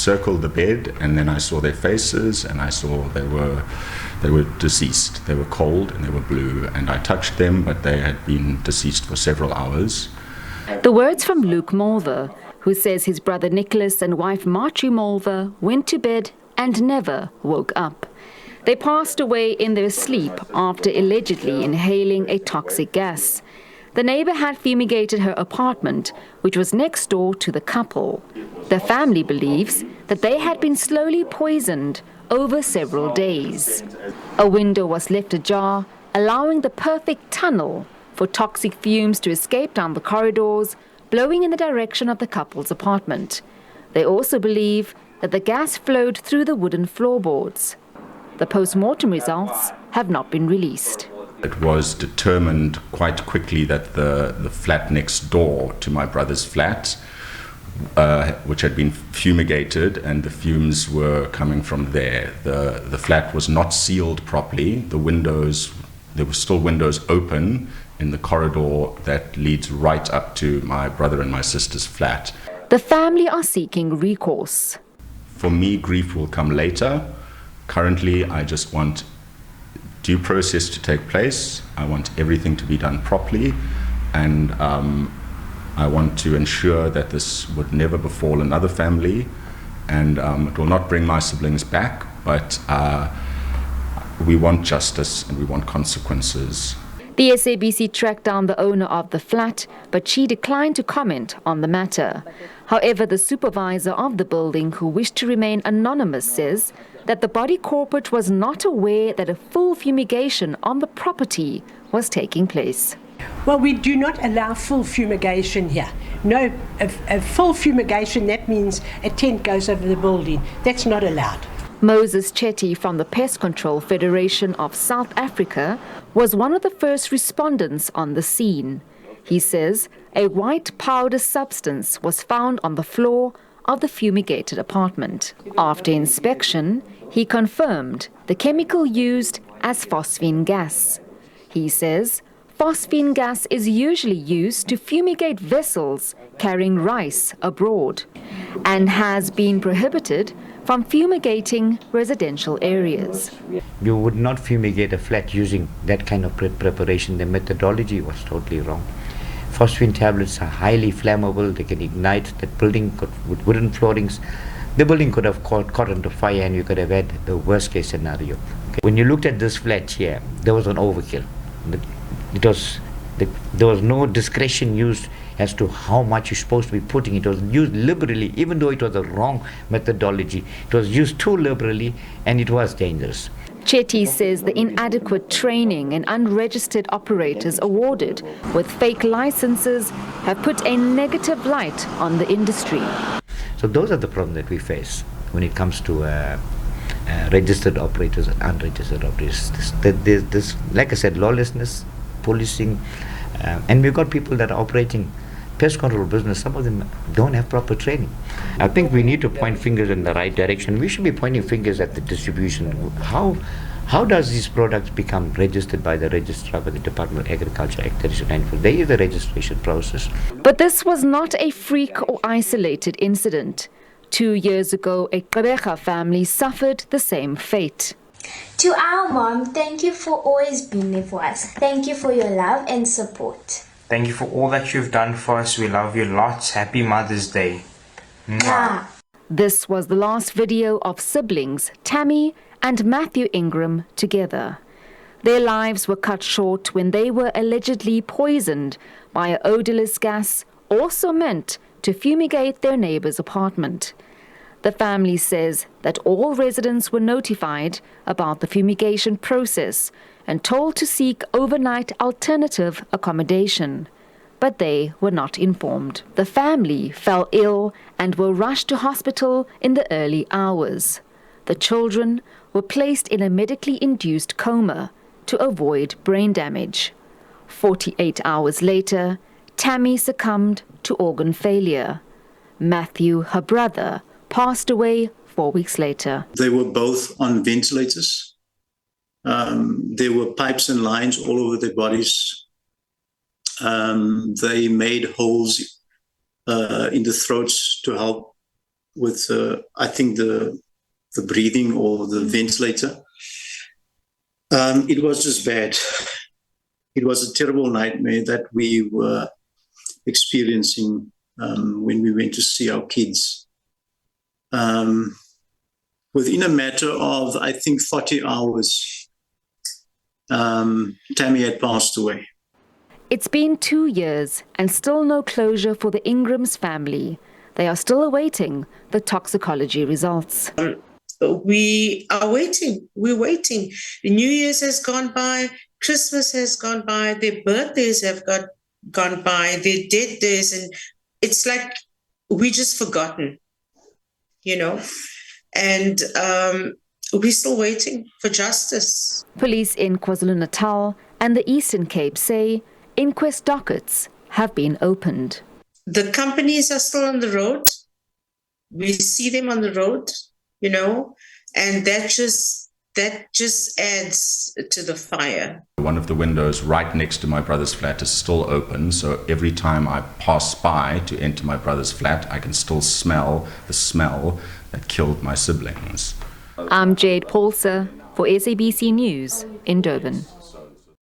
circled the bed, and then I saw their faces, and I saw they were deceased. They were cold and they were blue, and I touched them, but they had been deceased for several hours. The words from Luke Mulver, who says his brother Nicholas and wife Marjorie Mulver went to bed and never woke up. They passed away in their sleep after allegedly inhaling a toxic gas. The neighbor had fumigated her apartment, which was next door to the couple. The family believes that they had been slowly poisoned over several days. A window was left ajar, allowing the perfect tunnel for toxic fumes to escape down the corridors, blowing in the direction of the couple's apartment. They also believe that the gas flowed through the wooden floorboards. The post-mortem results have not been released. It was determined quite quickly that the flat next door to my brother's flat, which had been fumigated, and the fumes were coming from there. The flat was not sealed properly. There were still windows open in the corridor that leads right up to my brother and my sister's flat. The family are seeking recourse. For me, grief will come later. Currently, I just want due process to take place. I want everything to be done properly, and I want to ensure that this would never befall another family, and it will not bring my siblings back, but we want justice and we want consequences. The SABC tracked down the owner of the flat, but she declined to comment on the matter. However, the supervisor of the building, who wished to remain anonymous, says that the body corporate was not aware that a full fumigation on the property was taking place. Well, we do not allow full fumigation here. No, a full fumigation, that means a tent goes over the building. That's not allowed. Moses Chetty from the Pest Control Federation of South Africa was one of the first respondents on the scene. He says a white powder substance was found on the floor of the fumigated apartment. After inspection, he confirmed the chemical used as phosphine gas. He says phosphine gas is usually used to fumigate vessels carrying rice abroad and has been prohibited from fumigating residential areas. You would not fumigate a flat using that kind of preparation. The methodology was totally wrong. Phosphine tablets are highly flammable. They can ignite. That building with wooden floorings, the building could have caught on fire, and you could have had the worst case scenario. Okay. When you looked at this flat here, there was an overkill. There was no discretion used as to how much you're supposed to be putting. It was used liberally, even though it was a wrong methodology. It was used too liberally, and it was dangerous. Chetty says the inadequate training and unregistered operators awarded with fake licenses have put a negative light on the industry. So those are the problems that we face when it comes to registered operators and unregistered operators. This, like I said, lawlessness, policing, and we've got people that are operating pest control business. Some of them don't have proper training. I think we need to point fingers in the right direction. We should be pointing fingers at the distribution. How does these products become registered by the registrar by the Department of Agriculture Act 3294? There is a registration process. But this was not a freak or isolated incident. 2 years ago, a Gqeberha family suffered the same fate. To our mom, thank you for always being there for us. Thank you for your love and support. Thank you for all that you've done for us. We love you lots. Happy Mother's Day. Mwah. This was the last video of siblings Tammy and Matthew Ingram together. Their lives were cut short when they were allegedly poisoned by an odorless gas also meant to fumigate their neighbor's apartment. The family says that all residents were notified about the fumigation process and told to seek overnight alternative accommodation, but they were not informed. The family fell ill and were rushed to hospital in the early hours. The children were placed in a medically induced coma to avoid brain damage. 48 hours later, Tammy succumbed to organ failure. Matthew, her brother, passed away 4 weeks later. They were both on ventilators. There were pipes and lines all over their bodies. They made holes in the throats to help with I think the breathing or the ventilator. It was just bad. It was a terrible nightmare that we were experiencing when we went to see our kids. Within a matter of, I think, 40 hours, Tammy had passed away. It's been 2 years and still no closure for the Ingram's family. They are still awaiting the toxicology results. We are waiting. We're waiting. The New Year's has gone by. Christmas has gone by. Their birthdays have gone by. Their death days. And it's like we just forgotten, you know. And we're still waiting for justice. Police in KwaZulu-Natal and the Eastern Cape say inquest dockets have been opened. The companies are still on the road. We see them on the road, you know, and that just adds to the fire. One of the windows right next to my brother's flat is still open, so every time I pass by to enter my brother's flat, I can still smell the smell that killed my siblings. I'm Jade Paulser for SABC News in Durban.